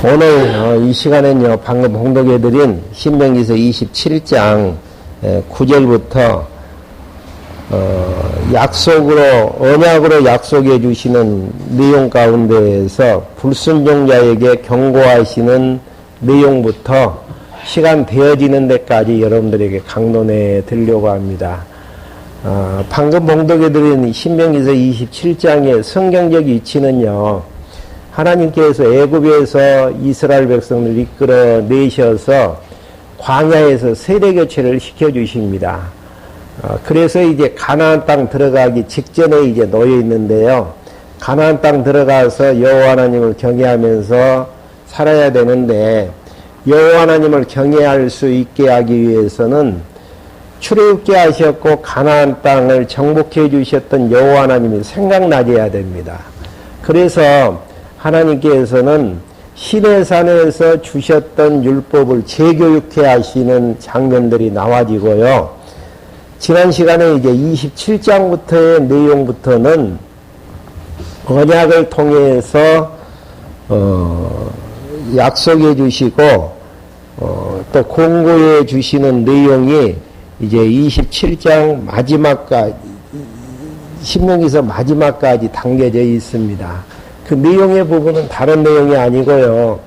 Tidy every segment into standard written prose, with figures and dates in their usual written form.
오늘 이 시간엔요, 방금 홍독해드린 신명기서 27장 9절부터 언약으로 약속해 주시는 내용 가운데에서 불순종자에게 경고하시는 내용부터 시간 되어지는 데까지 여러분들에게 강론해 드리려고 합니다. 방금 봉독해드린 신명기서 27장의 성경적 이치는요, 하나님께서 애굽에서 이스라엘 백성을 이끌어 내셔서 광야에서 세대교체를 시켜주십니다. 그래서 이제 가나안 땅 들어가기 직전에 이제 놓여 있는데요. 가나안 땅 들어가서 여호와 하나님을 경외하면서 살아야 되는데, 여호와 하나님을 경외할 수 있게 하기 위해서는 출애굽게 하셨고 가나안 땅을 정복해 주셨던 여호와 하나님이 생각나져야 됩니다. 그래서 하나님께서는 시내산에서 주셨던 율법을 재교육해 하시는 장면들이 나와지고요. 지난 시간에 이제 27장부터의 내용부터는 언약을 통해서 약속해 주시고 또 공고해 주시는 내용이 이제 27장 마지막까지, 신명기서 마지막까지 담겨져 있습니다. 그 내용의 부분은 다른 내용이 아니고요.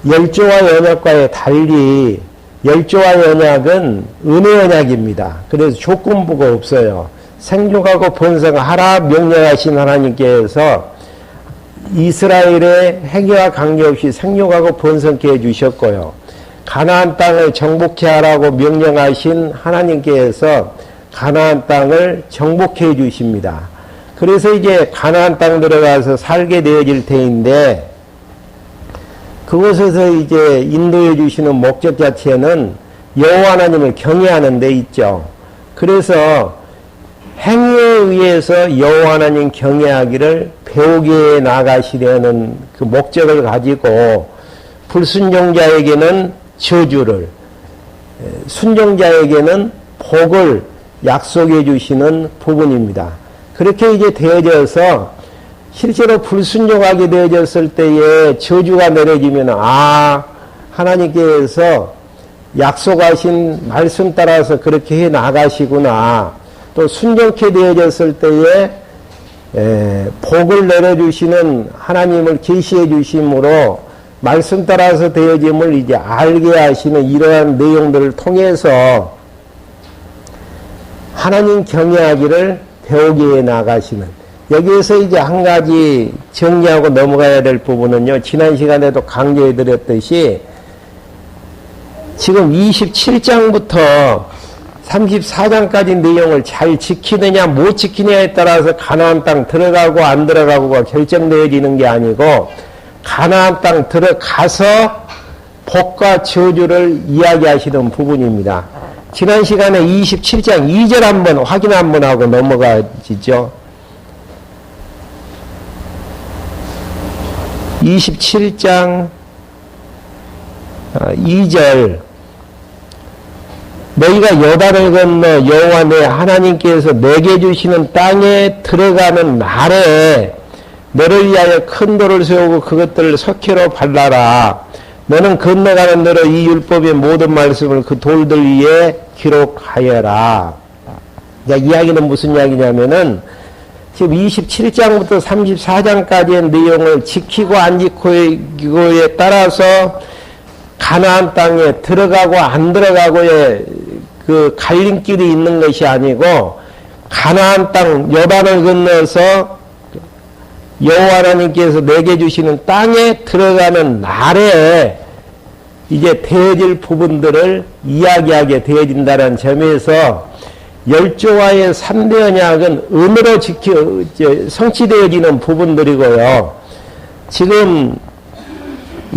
열조와 언약과의 달리 열조와 언약은 은혜 언약입니다. 그래서 조건부가 없어요. 생육하고 번성하라 명령하신 하나님께서 이스라엘의 행위와 관계없이 생육하고 번성케 해주셨고요. 가나안 땅을 정복케 하라고 명령하신 하나님께서 가나안 땅을 정복해 주십니다. 그래서 이제 가나안 땅 들어가서 살게 되어질 터인데, 그곳에서 이제 인도해 주시는 목적 자체는 여호와 하나님을 경외하는 데 있죠. 그래서 행위에 의해서 여호와 하나님 경외하기를 배우게 나가시려는 그 목적을 가지고 불순종자에게는 저주를, 순종자에게는 복을 약속해 주시는 부분입니다. 그렇게 이제 되어져서 실제로 불순종하게 되어졌을 때에 저주가 내려지면, 하나님께서 약속하신 말씀 따라서 그렇게 해 나가시구나. 또 순종케 되어졌을 때에 복을 내려주시는 하나님을 계시해 주심으로 말씀 따라서 되어짐을 이제 알게 하시는 이러한 내용들을 통해서 하나님 경외하기를 배우게 나가시는, 여기에서 이제 한 가지 정리하고 넘어가야 될 부분은요, 지난 시간에도 강조해 드렸듯이 지금 27장부터 34장까지 내용을 잘 지키느냐 못 지키느냐에 따라서 가나안 땅 들어가고 안 들어가고가 결정되어지는 게 아니고, 가나안 땅 들어가서 복과 저주를 이야기하시는 부분입니다. 지난 시간에 27장 2절 한번 확인 한번 하고 넘어가지죠. 27장 2절, 너희가 요단을 건너 여호와 내 하나님께서 내게 주시는 땅에 들어가는 날에 너를 위하여 큰 돌을 세우고 그것들을 석회로 발라라. 너는 건너가는 너로 이 율법의 모든 말씀을 그 돌들 위에 기록하여라. 이야기는 무슨 이야기냐면은 지금 27장부터 34장까지의 내용을 지키고 안 지키고에 따라서 가나안 땅에 들어가고 안 들어가고의 그 갈림길이 있는 것이 아니고, 가나안 땅 요단을 건너서 여호와 하나님께서 내게 주시는 땅에 들어가는 날에 이제 되어질 부분들을 이야기하게 되어진다는 점에서 열조와의 3대 언약은 은으로 성취되어지는 부분들이고요. 지금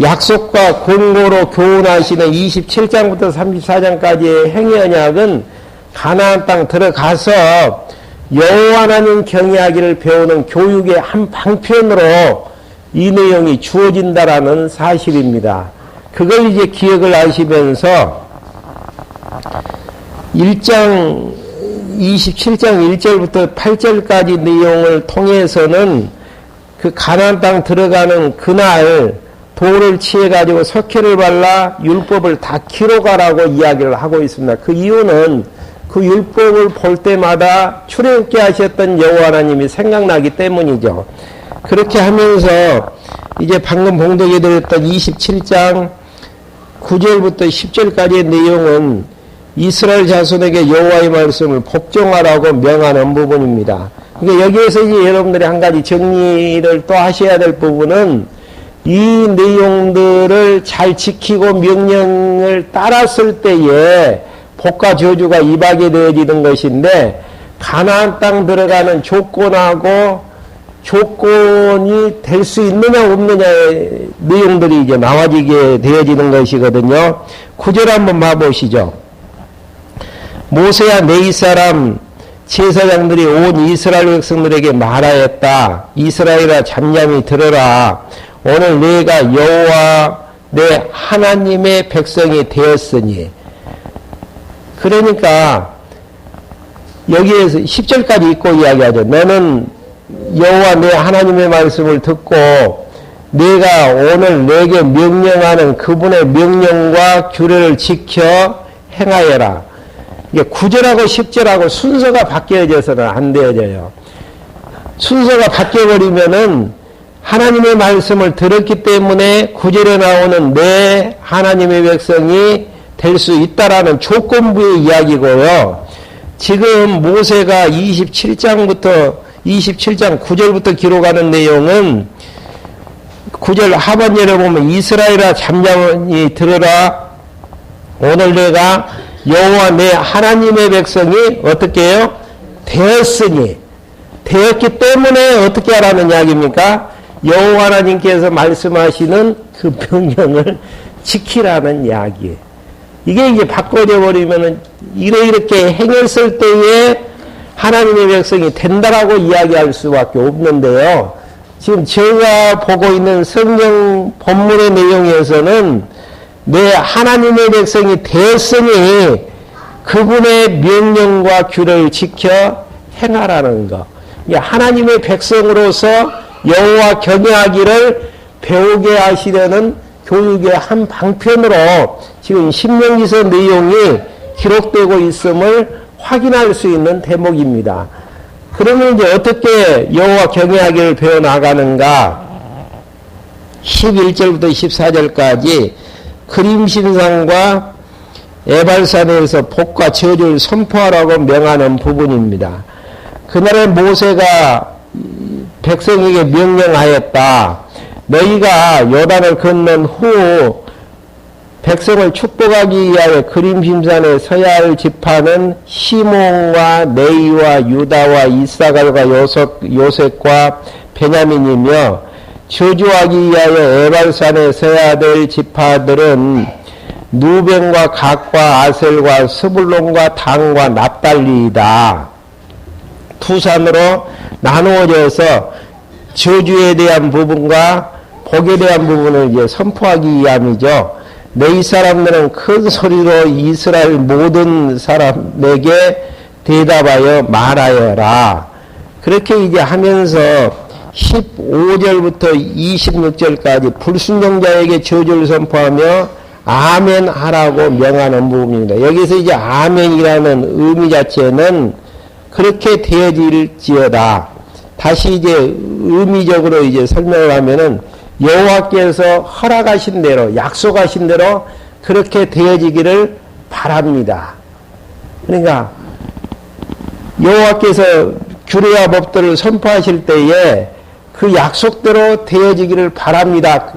약속과 권고로 교훈하시는 27장부터 34장까지의 행위 언약은 가나안 땅 들어가서 여호와 하나님 경외하기를 배우는 교육의 한 방편으로 이 내용이 주어진다라는 사실입니다. 그걸 이제 기억을 하시면서 27장 1절부터 8절까지 내용을 통해서는 그 가나안 땅 들어가는 그날 돌을 취해가지고 석회를 발라 율법을 다 기록하라고 이야기를 하고 있습니다. 그 이유는 그 율법을 볼 때마다 출애굽게 하셨던 여호와 하나님이 생각나기 때문이죠. 그렇게 하면서 이제 방금 봉독해 드렸던 27장 9절부터 10절까지의 내용은 이스라엘 자손에게 여호와의 말씀을 복종하라고 명하는 부분입니다. 그러니까 여기에서 이제 여러분들이 한 가지 정리를 또 하셔야 될 부분은 이 내용들을 잘 지키고 명령을 따랐을 때에 복과 저주가 임하게 되어지는 것인데, 가나안 땅 들어가는 조건하고 조건이 될 수 있느냐 없느냐의 내용들이 이제 나와지게 되어지는 것이거든요. 9절 한번 봐보시죠. 모세야 내 이사람 제사장들이 온 이스라엘 백성들에게 말하였다. 이스라엘아 잠잠히 들어라. 오늘 내가 여호와 내 하나님의 백성이 되었으니. 그러니까 여기에서 10절까지 읽고 이야기하죠. 너는 여호와 내 하나님의 말씀을 듣고 내가 오늘 내게 명령하는 그분의 명령과 규례를 지켜 행하여라. 이게 9절하고 10절하고 순서가 바뀌어져서는 안 되어져요. 순서가 바뀌어버리면은 하나님의 말씀을 들었기 때문에 9절에 나오는 내 하나님의 백성이 될 수 있다라는 조건부의 이야기고요. 지금 모세가 27장 9절부터 기록하는 내용은 9절 하반절에 보면 이스라엘아 잠잠히 들어라. 오늘 내가 여호와 내 하나님의 백성이 어떻게 해요? 되었으니. 되었기 때문에 어떻게 하라는 이야기입니까? 여호와 하나님께서 말씀하시는 그 명령을 지키라는 이야기예요. 이게 이제 바꿔져 버리면은 이렇게 행했을 때에 하나님의 백성이 된다라고 이야기할 수밖에 없는데요. 지금 제가 보고 있는 성경 본문의 내용에서는 내 하나님의 백성이 되었으니 그분의 명령과 규례를 지켜 행하라는 것. 하나님의 백성으로서 여호와 경외하기를 배우게 하시려는 교육의 한 방편으로 지금 신명기서 내용이 기록되고 있음을 확인할 수 있는 대목입니다. 그러면 이제 어떻게 여호와 경외하기를 배워나가는가? 11절부터 14절까지 그림신상과 에발산에서 복과 저주를 선포하라고 명하는 부분입니다. 그날에 모세가 백성에게 명령하였다. 너희가 요단을 건넌 후 백성을 축복하기 위하여 그림심산에 서야 할 지파는 시몬과 레위와 유다와 이사갈과 요셉과 베냐민이며 저주하기 위하여 에발산에 서야 될 지파들은 누벤과 갓과 아셀과 스불론과 단과 납달리이다. 두 산으로 나누어져서 저주에 대한 부분과 복에 대한 부분을 이제 선포하기 위함이죠. 내 사람들은 큰 소리로 이스라엘 모든 사람에게 대답하여 말하여라. 그렇게 이제 하면서 15절부터 26절까지 불순종자에게 저주를 선포하며 아멘 하라고 명하는 부분입니다. 여기서 이제 아멘이라는 의미 자체는 그렇게 되어질지어다. 다시 이제 의미적으로 이제 설명을 하면은 여호와께서 허락하신 대로, 약속하신 대로 그렇게 되어지기를 바랍니다. 그러니까 여호와께서 규례와 법들을 선포하실 때에 그 약속대로 되어지기를 바랍니다.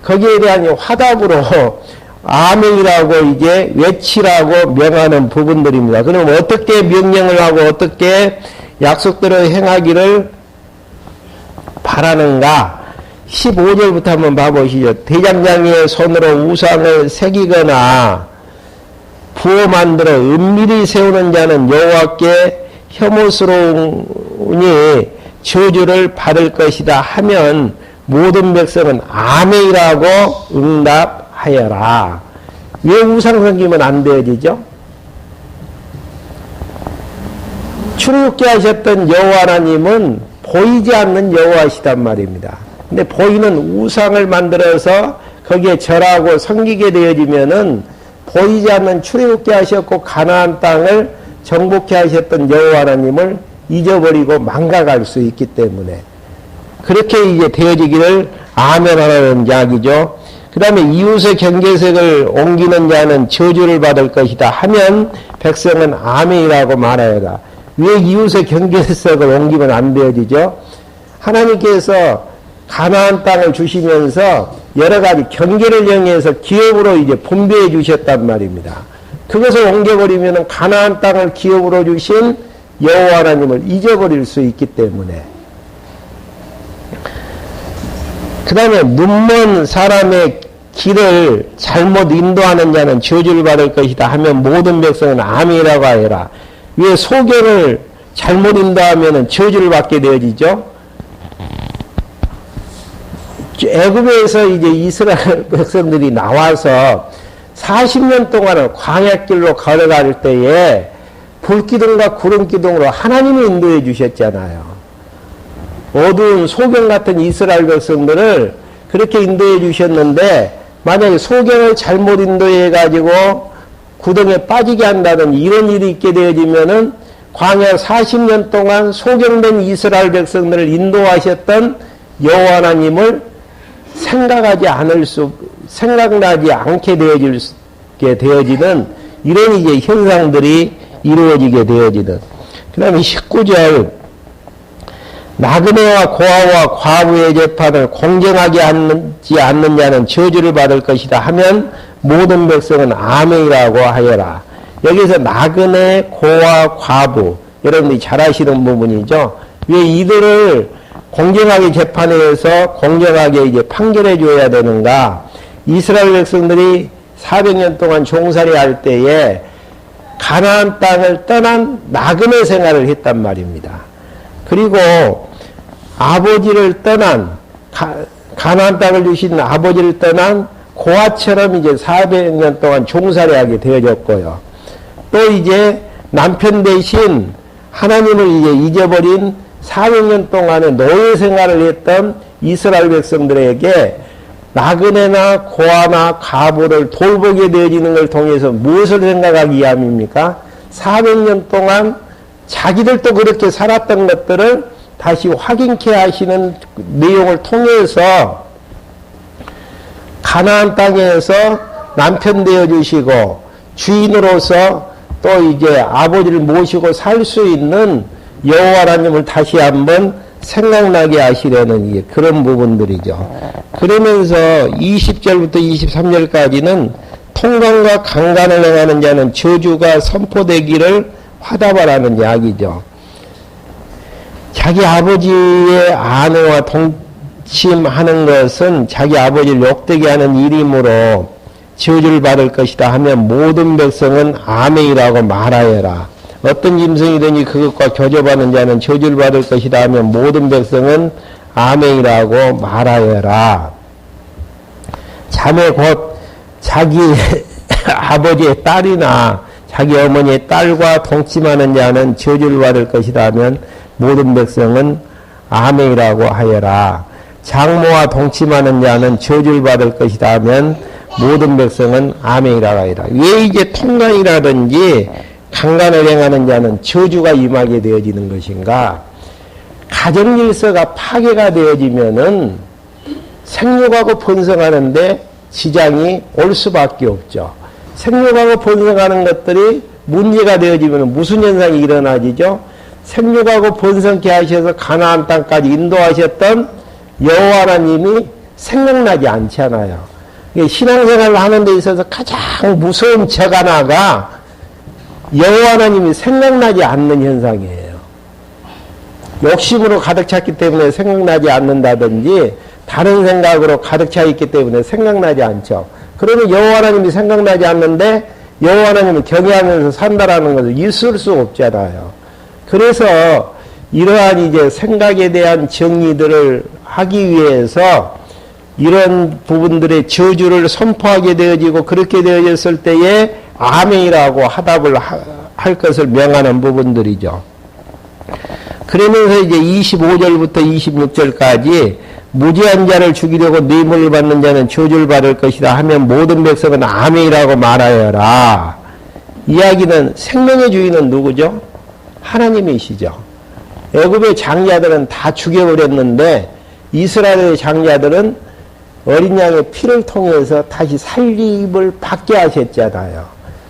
거기에 대한 화답으로 아멘이라고 이제 외치라고 명하는 부분들입니다. 그럼 어떻게 명령을 하고 어떻게 약속대로 행하기를 바라는가? 15절부터 한번 봐보시죠. 대장장이의 손으로 우상을 새기거나 부어 만들어 은밀히 세우는 자는 여호와께 혐오스러우니 저주를 받을 것이다 하면 모든 백성은 아멘이라고 응답하여라. 왜 우상 섬기면 안 되어지죠? 출애굽게 하셨던 여호와 하나님은 보이지 않는 여호와시단 말입니다. 근데 보이는 우상을 만들어서 거기에 절하고 섬기게 되어지면은 보이지 않는 출애굽게 하셨고 가나안 땅을 정복케 하셨던 여호와 하나님을 잊어버리고 망각할 수 있기 때문에 그렇게 이제 되어지기를 아멘하라는 이야기죠. 그 다음에 이웃의 경계색을 옮기는 자는 저주를 받을 것이다 하면 백성은 아멘이라고 말하여라. 왜 이웃의 경계색을 옮기면 안 되어지죠? 하나님께서 가나안 땅을 주시면서 여러 가지 경계를 정해서 기업으로 이제 분배해 주셨단 말입니다. 그것을 옮겨버리면 가나안 땅을 기업으로 주신 여호와 하나님을 잊어버릴 수 있기 때문에. 그 다음에 눈먼 사람의 길을 잘못 인도하는 자는 저주를 받을 것이다 하면 모든 백성은 아멘이라고 하여라. 왜 소경을 잘못 인도하면 저주를 받게 되어지죠? 애굽에서 이제 이스라엘 백성들이 나와서 40년 동안은 광야길로 걸어갈 때에 불기둥과 구름기둥으로 하나님이 인도해 주셨잖아요. 어두운 소경 같은 이스라엘 백성들을 그렇게 인도해 주셨는데 만약에 소경을 잘못 인도해 가지고 구덩이에 빠지게 한다든지 이런 일이 있게 되어지면은 광야 40년 동안 소경된 이스라엘 백성들을 인도하셨던 여호와 하나님을 생각나지 않게 되어지는 이런 이제 현상들이 이루어지게 되어지는. 그 다음에 19절. 나그네와 고아와 과부의 재판을 공정하게 하지 않는 자는 저주를 받을 것이다 하면 모든 백성은 아멘이라고 하여라. 여기서 나그네, 고아, 과부. 여러분들이 잘 아시는 부분이죠. 왜 이들을 공정하게 재판해서 공정하게 이제 판결해 줘야 되는가? 이스라엘 백성들이 400년 동안 종살이 할 때에 가나안 땅을 떠난 나그네 생활을 했단 말입니다. 그리고 아버지를 떠난 가나안 땅을 주신 아버지를 떠난 고아처럼 이제 400년 동안 종살이 하게 되어졌고요. 또 이제 남편 대신 하나님을 이제 잊어버린 400년 동안의 노예 생활을 했던 이스라엘 백성들에게 나그네나 고아나 과부를 돌보게 되어지는 걸 통해서 무엇을 생각하기 위함입니까? 400년 동안 자기들도 그렇게 살았던 것들을 다시 확인케 하시는 내용을 통해서 가나안 땅에서 남편 되어 주시고 주인으로서 또 이제 아버지를 모시고 살 수 있는 여호와 하나님을 다시 한번 생각나게 하시려는 그런 부분들이죠. 그러면서 20절부터 23절까지는 통관과 강간을 행하는 자는 저주가 선포되기를 화답하라는 이야기죠. 자기 아버지의 아내와 동침하는 것은 자기 아버지를 욕되게 하는 일이므로 저주를 받을 것이다 하면 모든 백성은 아멘이라고 말하여라. 어떤 짐승이든지 그것과 교접하는 자는 저주를 받을 것이다 하면 모든 백성은 아멘이라고 말하여라. 자매 곧 자기 아버지의 딸이나 자기 어머니의 딸과 동침하는 자는 저주를 받을 것이다 하면 모든 백성은 아멘이라고 하여라. 장모와 동침하는 자는 저주를 받을 것이다 하면 모든 백성은 아멘이라고 하여라. 왜 이제 통간이라든지 강간을 행하는 자는 저주가 임하게 되어지는 것인가? 가정질서가 파괴가 되어지면은 생육하고 번성하는데 지장이 올 수밖에 없죠. 생육하고 번성하는 것들이 문제가 되어지면 무슨 현상이 일어나지죠? 생육하고 번성케 하셔서 가나안 땅까지 인도하셨던 여호와 하나님이 생각나지 않잖아요. 신앙생활을 하는 데 있어서 가장 무서운 적 하나가 여호와 하나님이 생각나지 않는 현상이에요. 욕심으로 가득 찼기 때문에 생각나지 않는다든지 다른 생각으로 가득 차 있기 때문에 생각나지 않죠. 그러면 여호와 하나님이 생각나지 않는데 여호와 하나님을 경외하면서 산다라는 것은 있을 수 없잖아요. 그래서 이러한 이제 생각에 대한 정리들을 하기 위해서 이런 부분들의 저주를 선포하게 되어지고 그렇게 되어졌을 때에 아멘이라고 화답을 할 것을 명하는 부분들이죠. 그러면서 이제 25절부터 26절까지 무지한 자를 죽이려고 뇌물을 받는 자는 저주를 받을 것이다 하면 모든 백성은 아멘이라고 말하여라. 이야기는 생명의 주인은 누구죠? 하나님이시죠. 애굽의 장자들은 다 죽여버렸는데 이스라엘의 장자들은 어린 양의 피를 통해서 다시 살림을 받게 하셨잖아요.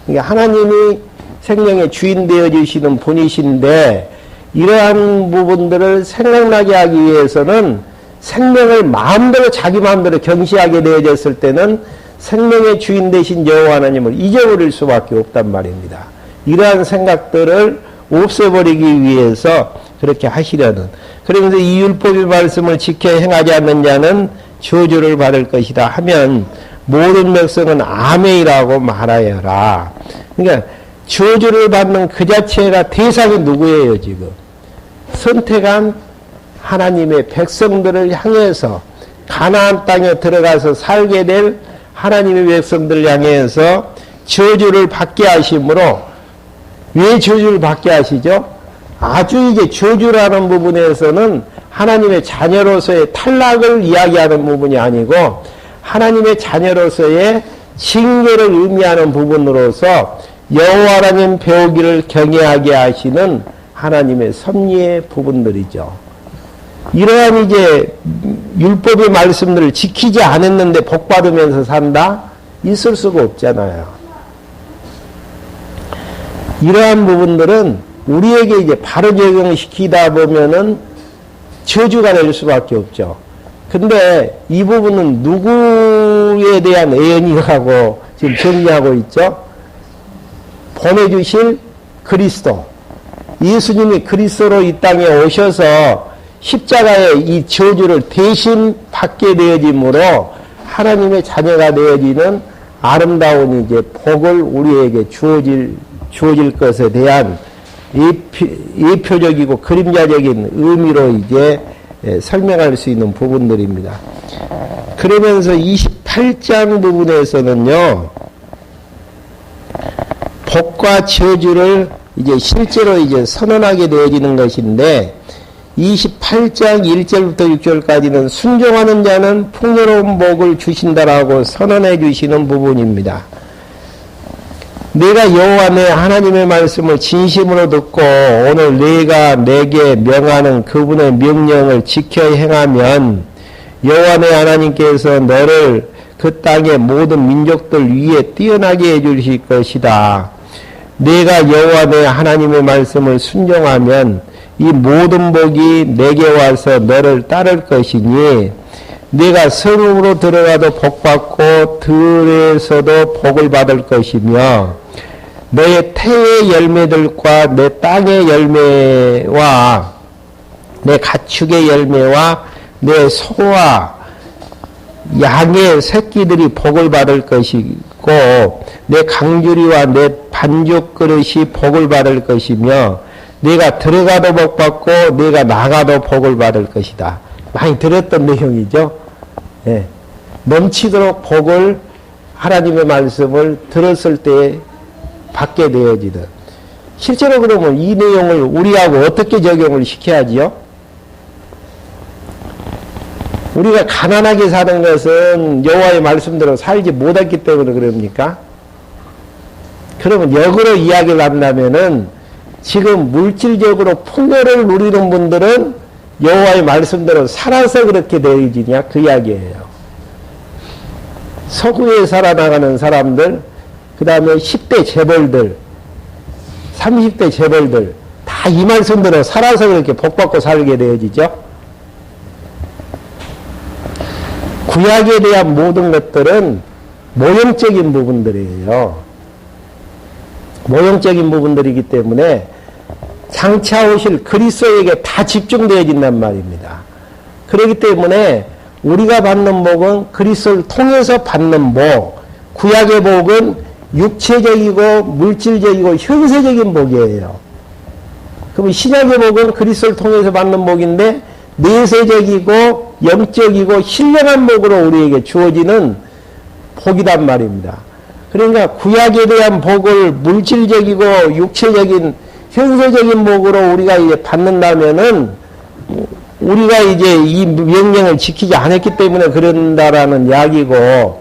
그러니까 하나님이 생명의 주인 되어주시는 분이신데 이러한 부분들을 생각나게 하기 위해서는 생명을 마음대로 자기 마음대로 경시하게 되어졌을 때는 생명의 주인 되신 여호와 하나님을 잊어버릴 수밖에 없단 말입니다. 이러한 생각들을 없애버리기 위해서 그렇게 하시려는, 그러면서 이 율법의 말씀을 지켜 행하지 않는 자는 저주를 받을 것이다 하면 모든 백성은 아멘이라고 말하여라. 그러니까 저주를 받는 그 자체가 대상이 누구예요? 지금 선택한 하나님의 백성들을 향해서 가나안 땅에 들어가서 살게 될 하나님의 백성들을 향해서 저주를 받게 하심으로, 왜 저주를 받게 하시죠? 아주 이제 저주라는 부분에서는 하나님의 자녀로서의 탈락을 이야기하는 부분이 아니고 하나님의 자녀로서의 징계를 의미하는 부분으로서 여호와 하나님 배우기를 경외하게 하시는 하나님의 섭리의 부분들이죠. 이러한 이제 율법의 말씀들을 지키지 않았는데 복 받으면서 산다? 있을 수가 없잖아요. 이러한 부분들은 우리에게 이제 바로 적용시키다 보면은 저주가 될 수밖에 없죠. 근데 이 부분은 누구에 대한 예언이라고 지금 정리하고 있죠? 보내주실 그리스도. 예수님이 그리스도로 이 땅에 오셔서 십자가의 이 저주를 대신 받게 되어짐으로 하나님의 자녀가 되어지는 아름다운 이제 복을 우리에게 주어질 것에 대한 예표적이고 그림자적인 의미로 이제 설명할 수 있는 부분들입니다. 그러면서 28장 부분에서는요, 복과 저주를 이제 실제로 이제 선언하게 되어지는 것인데, 28장 1절부터 6절까지는 순종하는 자는 풍요로운 복을 주신다라고 선언해 주시는 부분입니다. 내가 여호와 내 하나님의 말씀을 진심으로 듣고 오늘 내가 내게 명하는 그분의 명령을 지켜 행하면 여호와 내 하나님께서 너를 그 땅의 모든 민족들 위에 뛰어나게 해 주실 것이다. 내가 여호와 내 하나님의 말씀을 순종하면 이 모든 복이 내게 와서 너를 따를 것이니 네가 성읍으로 들어가도 복받고 들에서도 복을 받을 것이며 너의 태의 열매들과 내 땅의 열매와 내 가축의 열매와 내 소와 양의 새끼들이 복을 받을 것이고 내 강주리와 내 반죽 그릇이 복을 받을 것이며 네가 들어가도 복받고 네가 나가도 복을 받을 것이다. 많이 들었던 내용이죠. 예. 넘치도록 복을 하나님의 말씀을 들었을 때 받게 되어지듯. 실제로 그러면 이 내용을 우리하고 어떻게 적용을 시켜야지요? 우리가 가난하게 사는 것은 여호와의 말씀대로 살지 못했기 때문에 그럽니까? 그러면 역으로 이야기를 한다면은 지금 물질적으로 풍요를 누리는 분들은 여호와의 말씀대로 살아서 그렇게 되어지냐 그 이야기예요. 서구에 살아나가는 사람들, 그 다음에 10대 재벌들, 30대 재벌들 다 이 말씀대로 살아서 그렇게 복받고 살게 되어지죠. 구약에 대한 모든 것들은 모형적인 부분들이에요. 모형적인 부분들이기 때문에 장차 오실 그리스도에게 다 집중되어진단 말입니다. 그렇기 때문에 우리가 받는 복은 그리스도를 통해서 받는 복, 구약의 복은 육체적이고 물질적이고 현세적인 복이에요. 그럼 신약의 복은 그리스도를 통해서 받는 복인데 내세적이고 영적이고 신령한 복으로 우리에게 주어지는 복이란 말입니다. 그러니까 구약에 대한 복을 물질적이고 육체적인 현세적인 복으로 우리가 이제 받는다면은 우리가 이제 이 명령을 지키지 않았기 때문에 그런다라는 이야기고,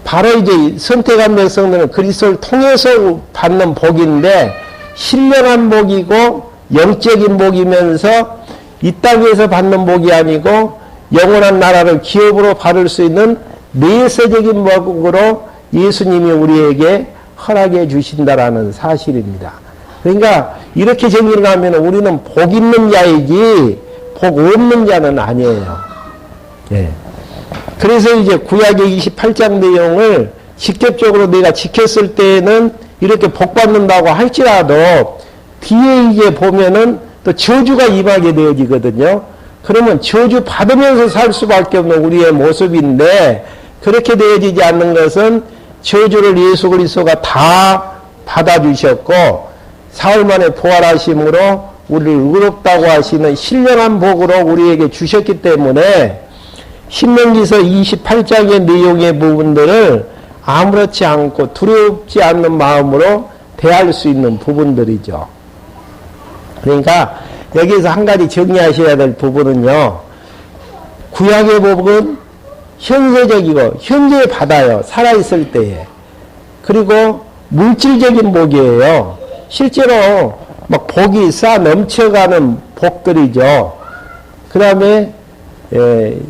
바로 이제 선택한 백성들은 그리스도를 통해서 받는 복인데, 신령한 복이고 영적인 복이면서 이 땅에서 받는 복이 아니고 영원한 나라를 기업으로 받을 수 있는 내세적인 복으로 예수님이 우리에게 허락해 주신다라는 사실입니다. 그러니까 이렇게 정리를 하면 우리는 복 있는 자이지 복 없는 자는 아니에요. 예. 그래서 이제 구약의 28장 내용을 직접적으로 내가 지켰을 때에는 이렇게 복 받는다고 할지라도 뒤에 이제 보면은 또 저주가 임하게 되어지거든요. 그러면 저주 받으면서 살 수밖에 없는 우리의 모습인데, 그렇게 되어지지 않는 것은 저주를 예수 그리스도가 다 받아주셨고 사흘 만에 부활하심으로 우리를 의롭다고 하시는 신령한 복으로 우리에게 주셨기 때문에 신명기서 28장의 내용의 부분들을 아무렇지 않고 두렵지 않는 마음으로 대할 수 있는 부분들이죠. 그러니까 여기에서 한 가지 정리하셔야 될 부분은요, 구약의 복은 현세적이고 현재에 받아요. 살아있을 때에. 그리고 물질적인 복이에요. 실제로 막 복이 쌓아 넘쳐가는 복들이죠. 그 다음에 그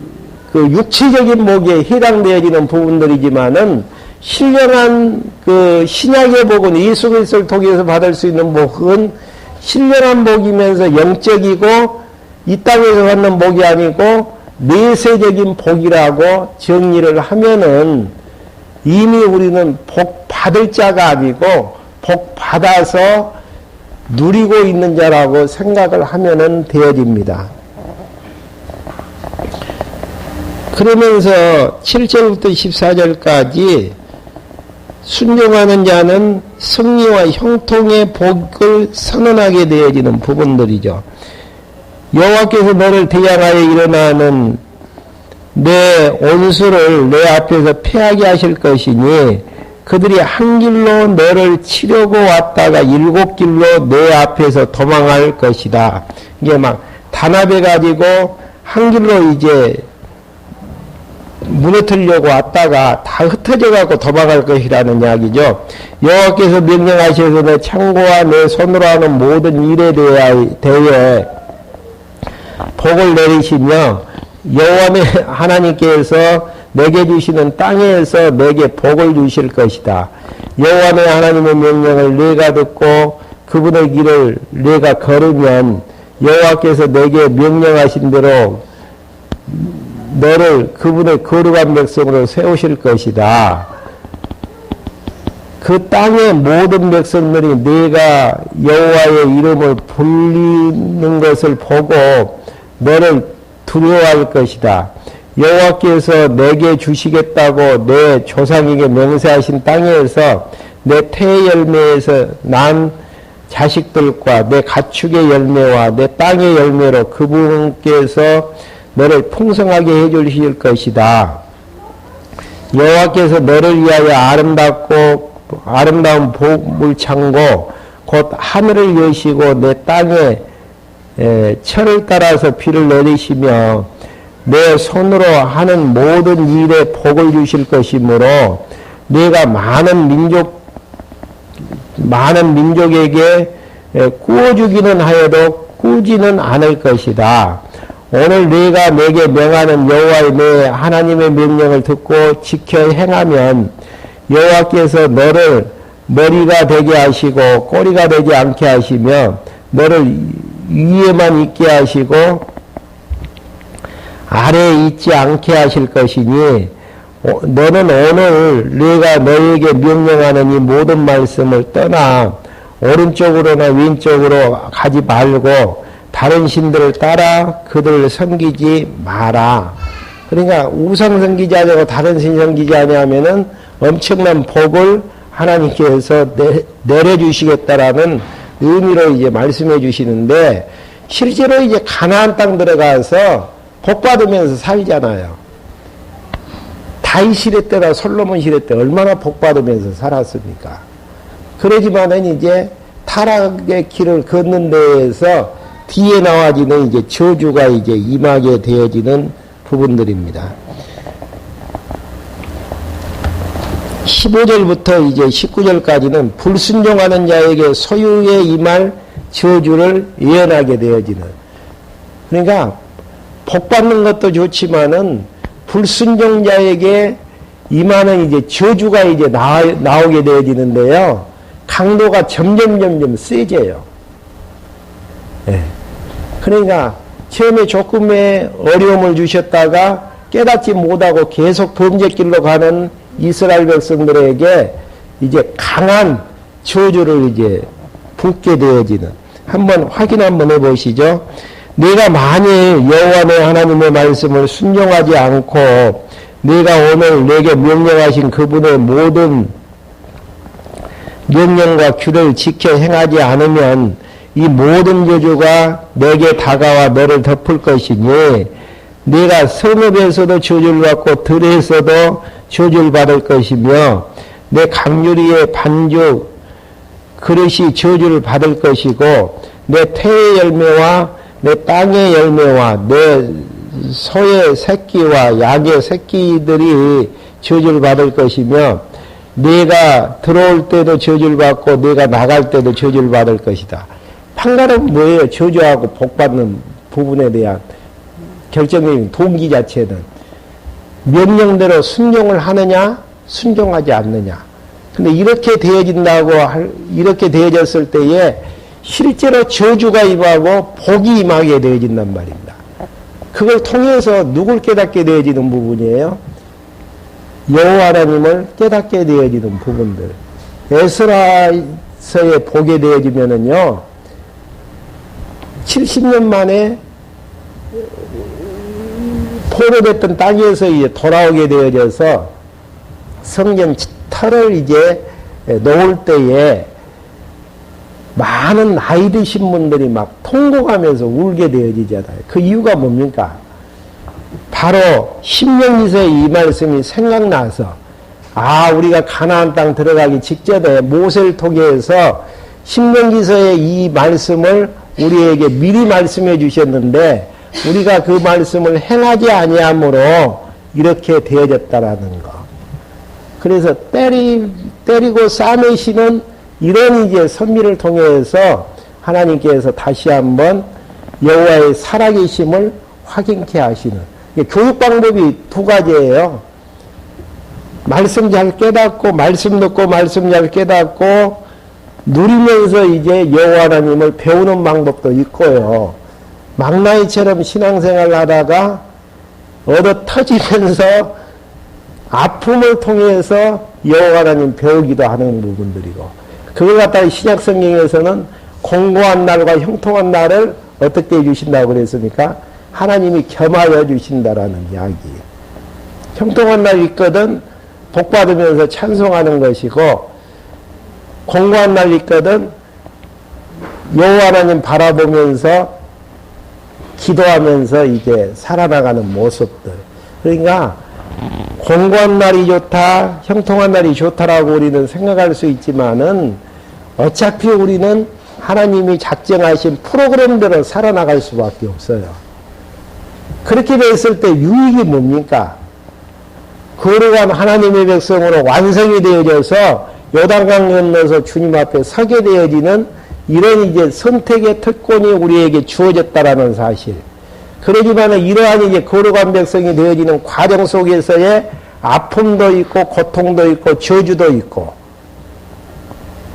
육체적인 복에 해당되어지는 부분들이지만은 신령한 그 신약의 복은 예수 그리스도를 통해서 받을 수 있는 복은 신령한 복이면서 영적이고 이 땅에서 받는 복이 아니고 내세적인 복이라고 정리를 하면은 이미 우리는 복 받을 자가 아니고 복 받아서 누리고 있는 자라고 생각을 하면은 되어집니다. 그러면서 7절부터 14절까지 순종하는 자는 승리와 형통의 복을 선언하게 되어지는 부분들이죠. 여호와께서 너를 대항하여 일어나는 내 온수를 내 앞에서 패하게 하실 것이니 그들이 한 길로 너를 치려고 왔다가 7길로 내 앞에서 도망할 것이다. 이게 막 단합해 가지고 한 길로 이제 무너뜨리려고 왔다가 다 흩어져 갖고 도망갈 것이라는 이야기죠. 여호와께서 명령하셔서 내 창고와 내 손으로 하는 모든 일에 대해 복을 내리시며 여호와 하나님께서 내게 주시는 땅에서 내게 복을 주실 것이다. 여호와 내 하나님의 명령을 내가 듣고 그분의 길을 내가 걸으면 여호와께서 내게 명령하신 대로 너를 그분의 거룩한 백성으로 세우실 것이다. 그 땅의 모든 백성들이 내가 여호와의 이름을 불리는 것을 보고 너를 두려워할 것이다. 여호와께서 내게 주시겠다고 내 조상에게 맹세하신 땅에서 내 태 열매에서 난 자식들과 내 가축의 열매와 내 땅의 열매로 그분께서 너를 풍성하게 해주실 것이다. 여호와께서 너를 위하여 아름다운 보물창고 곧 하늘을 여시고 내 땅에 철을 따라서 비를 내리시며 내 손으로 하는 모든 일에 복을 주실 것이므로 내가 많은 민족에게 꾸어주기는 하여도 꾸지는 않을 것이다. 오늘 내가 내게 명하는 여호와의 내 하나님의 명령을 듣고 지켜 행하면 여호와께서 너를 머리가 되게 하시고 꼬리가 되지 않게 하시며 너를 위에만 있게 하시고 아래에 있지 않게 하실 것이니 너는 오늘 내가 너에게 명령하는 이 모든 말씀을 떠나 오른쪽으로나 왼쪽으로 가지 말고 다른 신들을 따라 그들을 섬기지 마라. 그러니까 우상 섬기지 않고 다른 신 섬기지 아니하면은 엄청난 복을 하나님께서 내려주시겠다라는 의미로 이제 말씀해 주시는데, 실제로 이제 가나안 땅 들어가서 복 받으면서 살잖아요. 다윗 시대 때나 솔로몬 시대 때 얼마나 복 받으면서 살았습니까? 그러지만은 이제 타락의 길을 걷는 데에서 뒤에 나와지는 이제 저주가 이제 임하게 되어지는 부분들입니다. 15절부터 이제 19절까지는 불순종하는 자에게 소유에 임할 저주를 예언하게 되어지는. 그러니까 복 받는 것도 좋지만은 불순종자에게 임하는 이제 저주가 이제 나오게 되어지는데요. 강도가 점점 세져요. 네. 그러니까 처음에 조금의 어려움을 주셨다가 깨닫지 못하고 계속 범죄길로 가는 이스라엘 백성들에게 이제 강한 저주를 이제 붓게 되어지는. 한번 확인 한번 해보시죠. 내가 만일 여호와 내 하나님의 말씀을 순종하지 않고 내가 오늘 내게 명령하신 그분의 모든 명령과 규를 지켜 행하지 않으면 이 모든 저주가 내게 다가와 너를 덮을 것이니 네가 성읍에서도 저주를 받고 들에서도 저주를 받을 것이며 내 강유리의 반죽 그릇이 저주를 받을 것이고 내 태의 열매와 내 땅의 열매와 내 소의 새끼와 양의 새끼들이 저주를 받을 것이며 네가 들어올 때도 저주를 받고 네가 나갈 때도 저주를 받을 것이다. 판가름 뭐예요? 저주하고 복받는 부분에 대한 결정적인 동기 자체는 명령대로 순종을 하느냐 순종하지 않느냐. 근데 이렇게 되어진다고 이렇게 되어졌을 때에 실제로 저주가 임하고 복이 임하게 되어진단 말입니다. 그걸 통해서 누굴 깨닫게 되어지는 부분이에요? 여호와 하나님을 깨닫게 되어지는 부분들. 에스라서에 보게 되어지면은요, 70년 만에 포로됐던 땅에서 이제 돌아오게 되어져서 성경 터를 이제 놓을 때에 많은 나이 드신 분들이 막 통곡하면서 울게 되어지잖아요. 그 이유가 뭡니까? 바로 신명기서의 이 말씀이 생각나서 우리가 가나안 땅 들어가기 직전에 모세를 통해서 신명기서의 이 말씀을 우리에게 미리 말씀해 주셨는데 우리가 그 말씀을 행하지 아니함으로 이렇게 되어졌다라는 거. 그래서 때리고 싸매시는 이런 이제 선미를 통해서 하나님께서 다시 한번 여호와의 살아계심을 확인케 하시는 교육 방법이 두 가지예요. 말씀 잘 깨닫고 말씀 듣고 말씀 잘 깨닫고 누리면서 이제 여호와 하나님을 배우는 방법도 있고요. 막나이처럼 신앙생활 하다가 얻어 터지면서 아픔을 통해서 여호와 하나님 배우기도 하는 부분들이고 그걸 갖다가 신약 성경에서는 공고한 날과 형통한 날을 어떻게 해주신다고 그랬습니까? 하나님이 겸하여 주신다라는 이야기예요. 형통한 날이 있거든 복받으면서 찬송하는 것이고 공고한 날이 있거든 여호와 하나님 바라보면서 기도하면서 이제 살아나가는 모습들. 그러니까 공고한 날이 좋다, 형통한 날이 좋다라고 우리는 생각할 수 있지만은 어차피 우리는 하나님이 작정하신 프로그램대로 살아나갈 수밖에 없어요. 그렇게 됐을 때 유익이 뭡니까? 거룩한 하나님의 백성으로 완성이 되어져서 요단강 건너서 주님 앞에 서게 되어지는 이런 이제 선택의 특권이 우리에게 주어졌다라는 사실. 그러지만 이러한 이제 거룩한 백성이 되어지는 과정 속에서의 아픔도 있고 고통도 있고 저주도 있고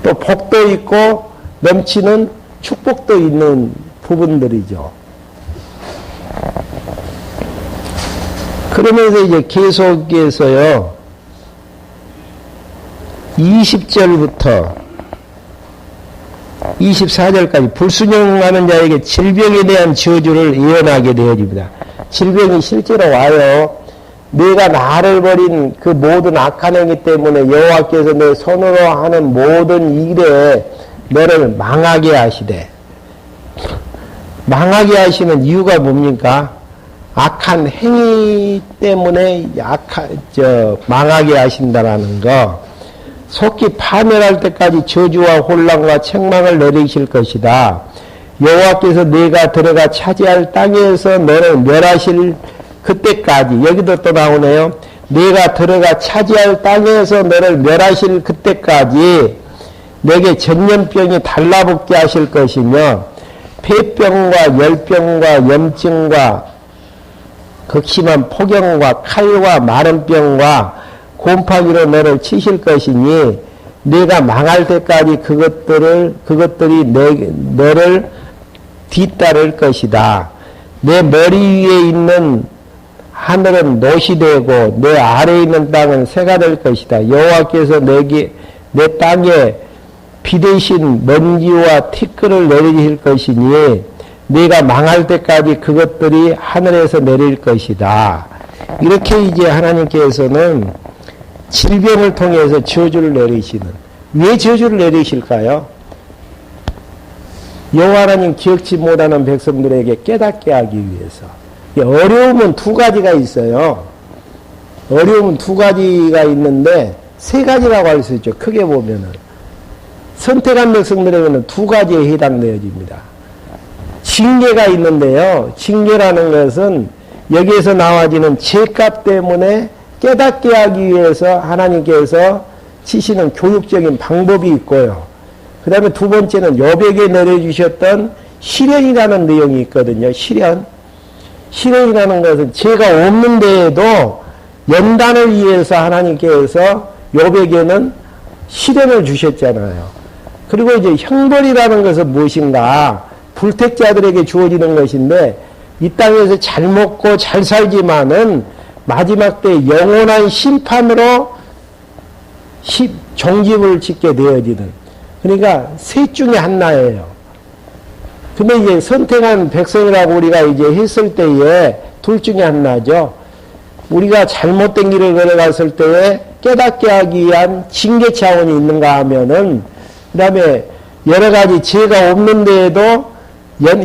또 복도 있고 넘치는 축복도 있는 부분들이죠. 그러면서 이제 계속해서요 20절부터 24절까지 불순종하는 자에게 질병에 대한 저주를 예언하게 되어집니다. 질병이 실제로 와요. 내가 나를 버린 그 모든 악한 행위 때문에 여호와께서 내 손으로 하는 모든 일에 너를 망하게 하시되 망하게 하시는 이유가 뭡니까? 악한 행위 때문에 망하게 하신다라는 거. 속히 파멸할 때까지 저주와 혼란과 책망을 내리실 것이다. 여호와께서 네가 들어가 차지할 땅에서 너를 멸하실 그때까지, 여기도 또 나오네요. 네가 들어가 차지할 땅에서 너를 멸하실 그때까지 내게 전염병이 달라붙게 하실 것이며 폐병과 열병과 염증과 극심한 폭염과 칼과 마른 병과 곰팡이로 너를 치실 것이니 네가 망할 때까지 그것들이 너를 뒤따를 것이다. 내 머리 위에 있는 하늘은 노시 되고 내 아래에 있는 땅은 새가 될 것이다. 여호와께서 내 땅에 비 대신 먼지와 티끌을 내리실 것이니 네가 망할 때까지 그것들이 하늘에서 내릴 것이다. 이렇게 이제 하나님께서는 질병을 통해서 저주를 내리시는, 왜 저주를 내리실까요? 여호와 하나님 기억지 못하는 백성들에게 깨닫게 하기 위해서. 어려움은 두 가지가 있어요. 어려움은 두 가지가 있는데 세 가지라고 할 수 있죠. 크게 보면은 선택한 백성들에게는 두 가지에 해당되어집니다. 징계가 있는데요. 징계라는 것은 여기에서 나와지는 죄값 때문에 깨닫게 하기 위해서 하나님께서 치시는 교육적인 방법이 있고요. 그 다음에 두 번째는 욥에게 내려주셨던 시련이라는 내용이 있거든요. 시련이라는 것은 죄가 없는 데에도 연단을 위해서 하나님께서 욥에게는 시련을 주셨잖아요. 그리고 이제 형벌이라는 것은 무엇인가? 불택자들에게 주어지는 것인데 이 땅에서 잘 먹고 잘 살지만은 마지막 때 영원한 심판으로 종집을 짓게 되어지는, 그러니까 셋 중에 하나예요. 근데 이제 선택한 백성이라고 우리가 이제 했을 때에 둘 중에 하나죠. 우리가 잘못된 길을 걸어갔을 때에 깨닫게 하기 위한 징계 차원이 있는가 하면은, 그 다음에 여러 가지 죄가 없는 데에도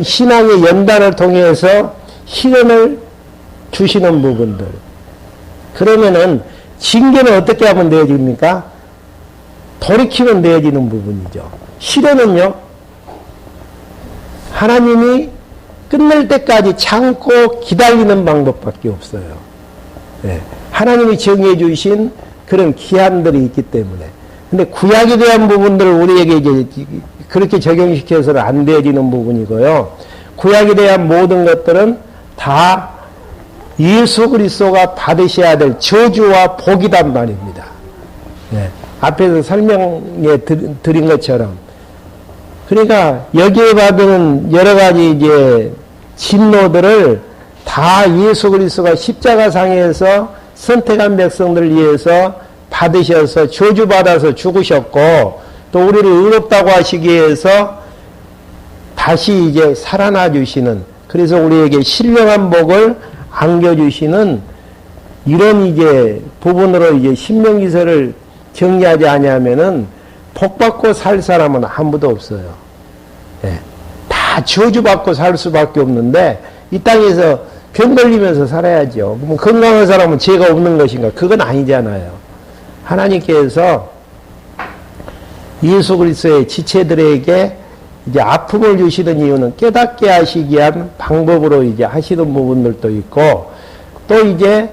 신앙의 연단을 통해서 시련을 주시는 부분들. 그러면은 징계는 어떻게 하면 되어집니까? 돌이키면 되어지는 부분이죠. 시련은요, 하나님이 끝낼 때까지 참고 기다리는 방법밖에 없어요. 네. 하나님이 정해 주신 그런 기한들이 있기 때문에. 근데 구약에 대한 부분들을 우리에게 이제 그렇게 적용시켜서는 안 되어지는 부분이고요. 구약에 대한 모든 것들은 다 예수 그리스도가 받으셔야 될 저주와 복이단 말입니다. 네. 앞에서 설명해 드린 것처럼. 그러니까 여기에 받은 여러 가지 이제 진노들을 다 예수 그리스도가 십자가상에서 선택한 백성들을 위해서 받으셔서 저주받아서 죽으셨고, 또 우리를 의롭다고 하시기 위해서 다시 이제 살아나 주시는, 그래서 우리에게 신령한 복을 안겨주시는 이런 이제 부분으로 이제 신명기서를 정리하지 아니하면은 복받고 살 사람은 아무도 없어요. 네. 다 저주받고 살 수밖에 없는데 이 땅에서 병 걸리면서 살아야죠. 그럼 건강한 사람은 죄가 없는 것인가? 그건 아니잖아요. 하나님께서 예수 그리스도의 지체들에게 이제 아픔을 주시는 이유는 깨닫게 하시기 위한 방법으로 이제 하시는 부분들도 있고, 또 이제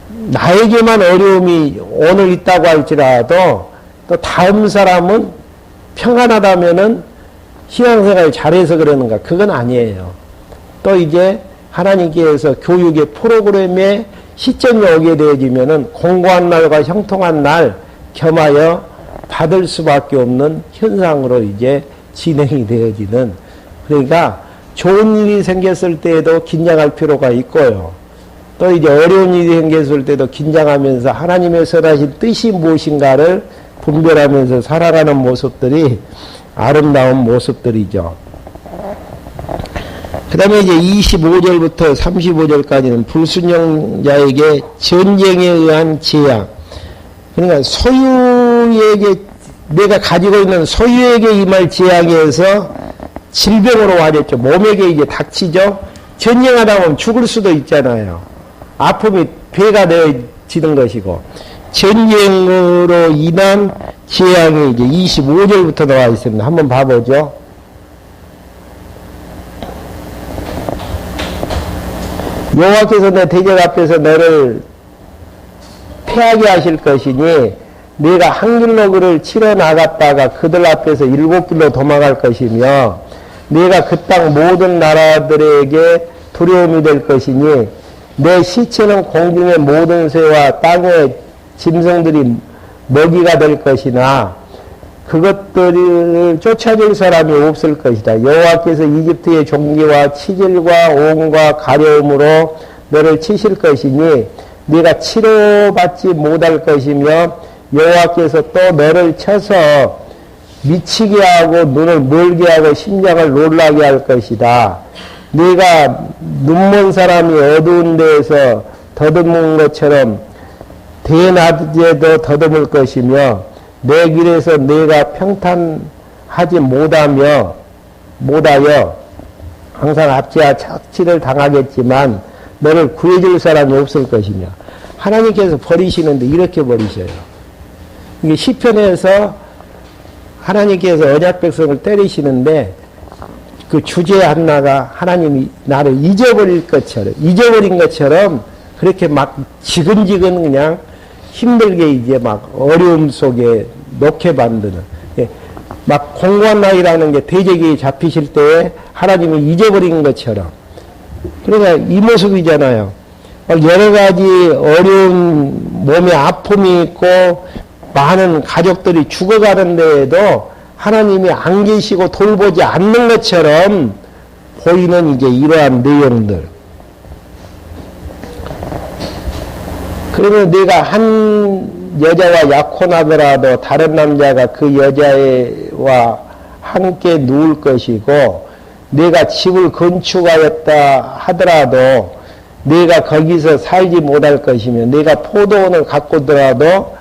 나에게만 어려움이 오늘 있다고 할지라도 또 다음 사람은 평안하다면은 신앙생활 잘해서 그러는가? 그건 아니에요. 또 이제 하나님께서 교육의 프로그램에 시점이 오게 되어지면은 공고한 날과 형통한 날 겸하여 받을 수밖에 없는 현상으로 이제 진행이 되어지는, 그러니까 좋은 일이 생겼을 때에도 긴장할 필요가 있고요. 또 이제 어려운 일이 생겼을 때도 긴장하면서 하나님의 선하신 뜻이 무엇인가를 분별하면서 살아가는 모습들이 아름다운 모습들이죠. 그 다음에 이제 25절부터 35절까지는 불순종자에게 전쟁에 의한 재앙. 그러니까 소유에게, 내가 가지고 있는 소유에게 임할 재앙에서 질병으로 와졌죠. 몸에게 이제 닥치죠. 전쟁하다 보면 죽을 수도 있잖아요. 아픔이 배가 되어지는 것이고. 전쟁으로 인한 재앙이 이제 25절부터 나와 있습니다. 한번 봐보죠. 여호와께서 내 대적 앞에서 너를 패하게 하실 것이니 네가 한 길로 그를 치러 나갔다가 그들 앞에서 7길로 도망갈 것이며 네가 그 땅 모든 나라들에게 두려움이 될 것이니 내 시체는 공중의 모든 새와 땅의 짐승들이 먹이가 될 것이나 그것들을 쫓아줄 사람이 없을 것이다. 여호와께서 이집트의 종기와 치질과 옹과 가려움으로 너를 치실 것이니 네가 치료받지 못할 것이며 여호와께서 또 너를 쳐서 미치게 하고 눈을 멀게 하고 심장을 놀라게 할 것이다. 네가 눈먼 사람이 어두운 데에서 더듬은 것처럼 대낮에도 더듬을 것이며 내 길에서 네가 평탄하지 못하여 항상 압제와 착취를 당하겠지만 너를 구해줄 사람이 없을 것이며 하나님께서 버리시는데 이렇게 버리셔요. 이게 시편에서 하나님께서 언약 백성을 때리시는데 그 주제 하나가 하나님이 나를 잊어버린 것처럼 그렇게 막 지근지근 그냥 힘들게 이제 막 어려움 속에 놓게 만드는, 막 공고한 나이라는 게 대적이 잡히실 때에 하나님이 잊어버린 것처럼. 그러니까 이 모습이잖아요. 여러 가지 어려운 몸에 아픔이 있고 많은 가족들이 죽어가는 데에도 하나님이 안 계시고 돌보지 않는 것처럼 보이는 이제 이러한 내용들. 그러면 네가 한 여자와 약혼하더라도 다른 남자가 그 여자와 함께 누울 것이고 네가 집을 건축하였다 하더라도 네가 거기서 살지 못할 것이며 네가 포도원을 가꾸더라도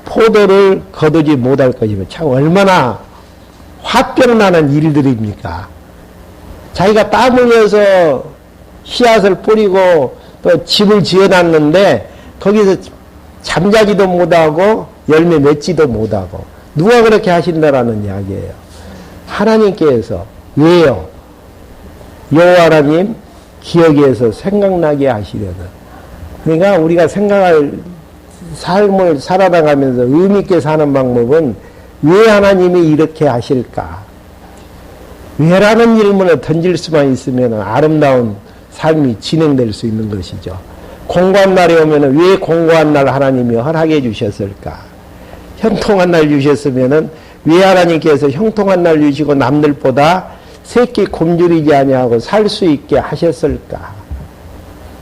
포도를 거두지 못할 것이며 참 얼마나 화병나는 일들입니까? 자기가 땀 흘려서 씨앗을 뿌리고 또 집을 지어놨는데 거기서 잠자지도 못하고 열매 맺지도 못하고 누가 그렇게 하신다라는 이야기예요. 하나님께서. 왜요? 여호와 하나님 기억에서 생각나게 하시려는. 그러니까 우리가 생각할 삶을 살아나가면서 의미있게 사는 방법은 왜 하나님이 이렇게 하실까? 왜라는 질문을 던질 수만 있으면 아름다운 삶이 진행될 수 있는 것이죠. 공고한 날이 오면 왜 공고한 날 하나님이 허락해 주셨을까? 형통한 날 주셨으면 왜 하나님께서 형통한 날 주시고 남들보다 새끼 굶주리지 아니하고 살 수 있게 하셨을까?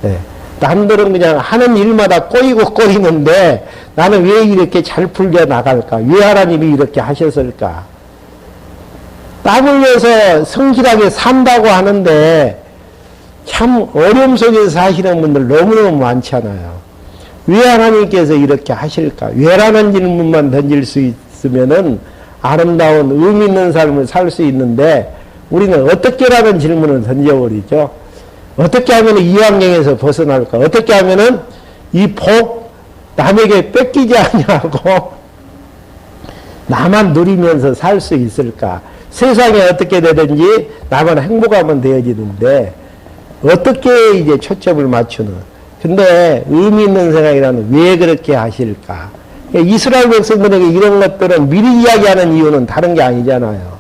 네. 남들은 그냥 하는 일마다 꼬이는데 나는 왜 이렇게 잘 풀려 나갈까? 왜 하나님이 이렇게 하셨을까? 땀 흘려서 성실하게 산다고 하는데 참 어려움 속에서 사시는 분들 너무너무 많잖아요. 왜 하나님께서 이렇게 하실까? 왜라는 질문만 던질 수 있으면은 아름다운 의미 있는 삶을 살 수 있는데 우리는 어떻게라는 질문을 던져버리죠. 어떻게 하면 이 환경에서 벗어날까? 어떻게 하면은 이 복 남에게 뺏기지 않냐고 나만 누리면서 살 수 있을까? 세상에 어떻게 되든지 나만 행복하면 되어지는데 어떻게 이제 초점을 맞추는. 근데 의미 있는 생각이라는 왜 그렇게 하실까? 이스라엘 백성들에게 이런 것들은 미리 이야기하는 이유는 다른 게 아니잖아요.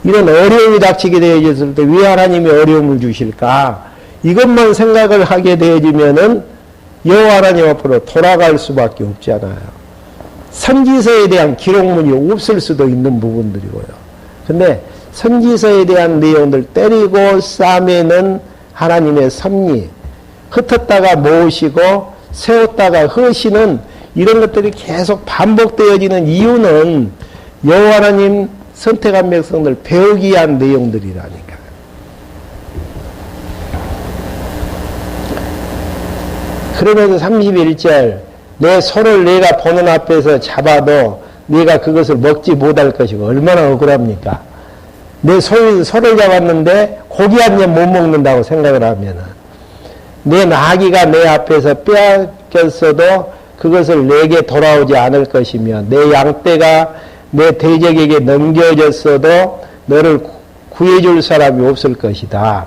이런 어려움이 닥치게 되어졌을 때 왜 하나님이 어려움을 주실까? 이것만 생각을 하게 되어지면은 여호와 하나님 앞으로 돌아갈 수밖에 없잖아요. 선지서에 대한 기록문이 없을 수도 있는 부분들이고요. 근데 선지서에 대한 내용들 때리고 싸매는 하나님의 섭리, 흩었다가 모으시고 세웠다가 허시는 이런 것들이 계속 반복되어지는 이유는 여호와 하나님 선택한 백성들 배우기 위한 내용들이라니까. 그러면서 31절 내 손을 내가 보는 앞에서 잡아도 네가 그것을 먹지 못할 것이고 얼마나 억울합니까? 내 손을 잡았는데 고기 한 점 못 먹는다고 생각을 하면은 내 나귀가 내 앞에서 빼앗겼어도 그것을 내게 돌아오지 않을 것이며 내 양떼가 내 대적에게 넘겨졌어도 너를 구해줄 사람이 없을 것이다.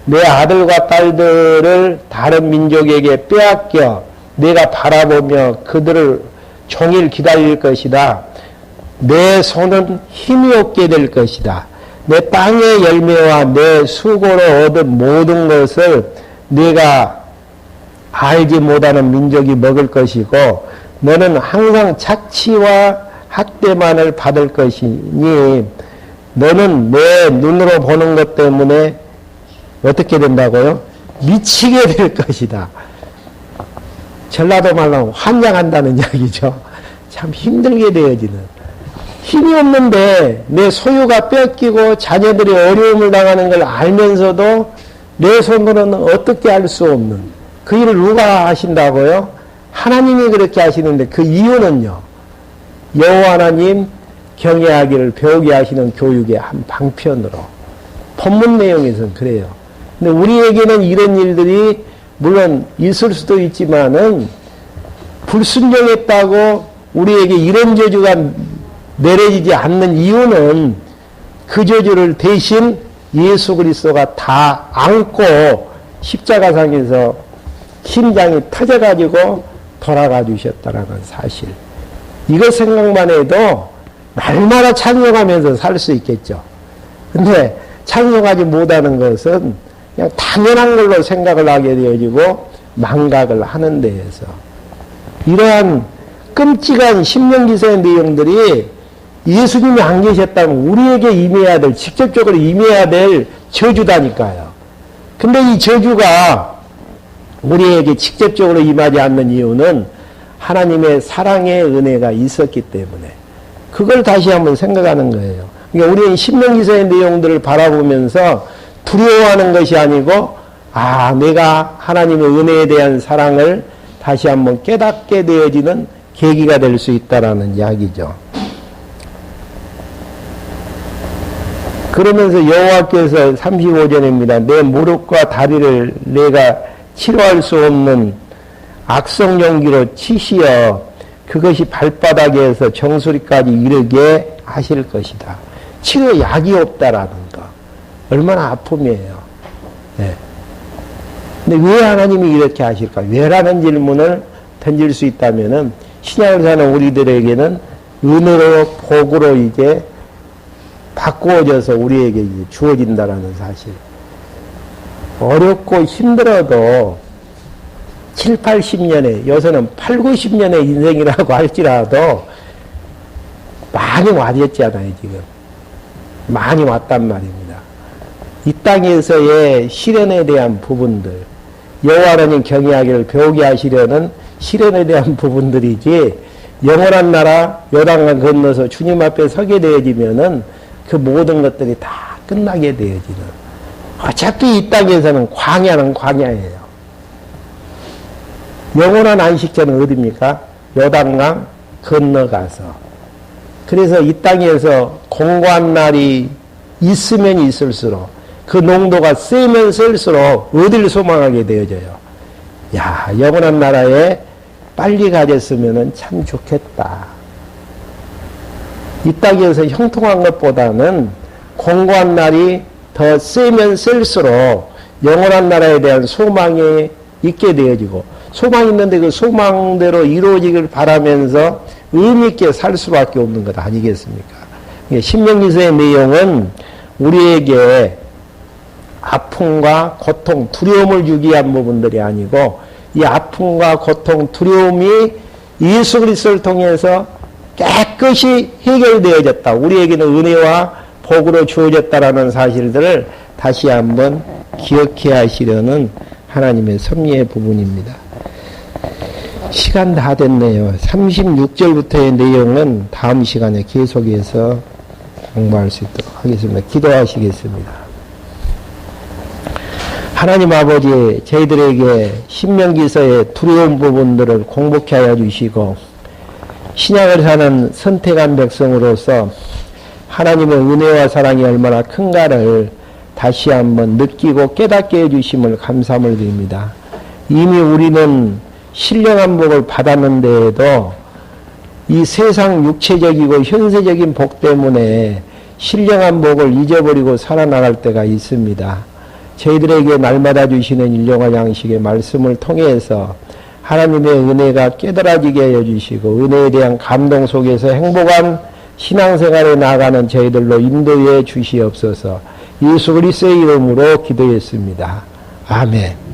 내 아들과 딸들을 다른 민족에게 빼앗겨 내가 바라보며 그들을 종일 기다릴 것이다. 내 손은 힘이 없게 될 것이다. 내 땅의 열매와 내 수고로 얻은 모든 것을 내가 알지 못하는 민족이 먹을 것이고 너는 항상 착취와 학대만을 받을 것이니 너는 내 눈으로 보는 것 때문에 어떻게 된다고요? 미치게 될 것이다. 전라도 말로 환장한다는 이야기죠. 참 힘들게 되어지는. 힘이 없는데 내 소유가 뺏기고 자녀들이 어려움을 당하는 걸 알면서도 내 손으로는 어떻게 할 수 없는 그 일을 누가 하신다고요? 하나님이 그렇게 하시는데 그 이유는요. 여호와 하나님 경외하기를 배우게 하시는 교육의 한 방편으로 본문 내용에서는 그래요. 근데 우리에게는 이런 일들이 물론 있을 수도 있지만은 불순종했다고 우리에게 이런 저주가 내려지지 않는 이유는 그 저주를 대신 예수 그리스도가 다 안고 십자가상에서 심장이 터져가지고 돌아가 주셨다라는 사실. 이거 생각만 해도 날마다 찬송하면서 살 수 있겠죠. 근데 찬송하지 못하는 것은 그냥 당연한 걸로 생각을 하게 되어지고 망각을 하는 데에서 이러한 끔찍한 신명기서의 내용들이 예수님이 안 계셨다면 우리에게 임해야 될, 직접적으로 임해야 될 저주다니까요. 근데 이 저주가 우리에게 직접적으로 임하지 않는 이유는 하나님의 사랑의 은혜가 있었기 때문에 그걸 다시 한번 생각하는 거예요. 그러니까 우리는 신명기서의 내용들을 바라보면서 두려워하는 것이 아니고 내가 하나님의 은혜에 대한 사랑을 다시 한번 깨닫게 되어지는 계기가 될 수 있다라는 이야기죠. 그러면서 여호와께서 35절입니다. 내 무릎과 다리를 내가 치료할 수 없는 악성 용기로 치시어 그것이 발바닥에서 정수리까지 이르게 하실 것이다. 치료 약이 없다라는 거. 얼마나 아픔이에요. 네. 근데 왜 하나님이 이렇게 하실까? 왜라는 질문을 던질 수 있다면은 신약을 사는 우리들에게는 은혜로 복으로 이제 바꾸어져서 우리에게 이제 주어진다라는 사실. 어렵고 힘들어도 7, 80년에, 요새는 8, 90년의 인생이라고 할지라도 많이 와졌잖아요, 지금. 많이 왔단 말입니다. 이 땅에서의 시련에 대한 부분들, 여호와 하나님 경외하기를 배우게 하시려는 시련에 대한 부분들이지, 영원한 나라 요단강 건너서 주님 앞에 서게 되어지면은 그 모든 것들이 다 끝나게 되어지는. 어차피 이 땅에서는 광야는 광야예요. 영원한 안식처는 어디입니까? 요단강 건너가서. 그래서 이 땅에서 공고한 날이 있으면 있을수록 그 농도가 세면 셀수록 어디를 소망하게 되어져요. 야, 영원한 나라에 빨리 가졌으면 참 좋겠다. 이 땅에서 형통한 것보다는 공고한 날이 더 세면 셀수록 영원한 나라에 대한 소망이 있게 되어지고 소망 있는데 그 소망대로 이루어지길 바라면서 의미있게 살 수밖에 없는 것 아니겠습니까? 신명기서의 내용은 우리에게 아픔과 고통, 두려움을 주기 위한 부분들이 아니고 이 아픔과 고통, 두려움이 예수 그리스도를 통해서 깨끗이 해결되어졌다. 우리에게는 은혜와 복으로 주어졌다라는 사실들을 다시 한번 기억해 하시려는 하나님의 섭리의 부분입니다. 시간 다 됐네요. 36절부터의 내용은 다음 시간에 계속해서 공부할 수 있도록 하겠습니다. 기도하시겠습니다. 하나님 아버지, 저희들에게 신명기서의 두려운 부분들을 공복케 하여 주시고 신약을 사는 선택한 백성으로서 하나님의 은혜와 사랑이 얼마나 큰가를 다시 한번 느끼고 깨닫게 해주심을 감사함을 드립니다. 이미 우리는 신령한 복을 받았는데도 이 세상 육체적이고 현세적인 복 때문에 신령한 복을 잊어버리고 살아나갈 때가 있습니다. 저희들에게 날마다 주시는 일용할 양식의 말씀을 통해서 하나님의 은혜가 깨달아지게 하여 주시고 은혜에 대한 감동 속에서 행복한 신앙생활에 나아가는 저희들로 인도해 주시옵소서. 예수 그리스도의 이름으로 기도했습니다. 아멘.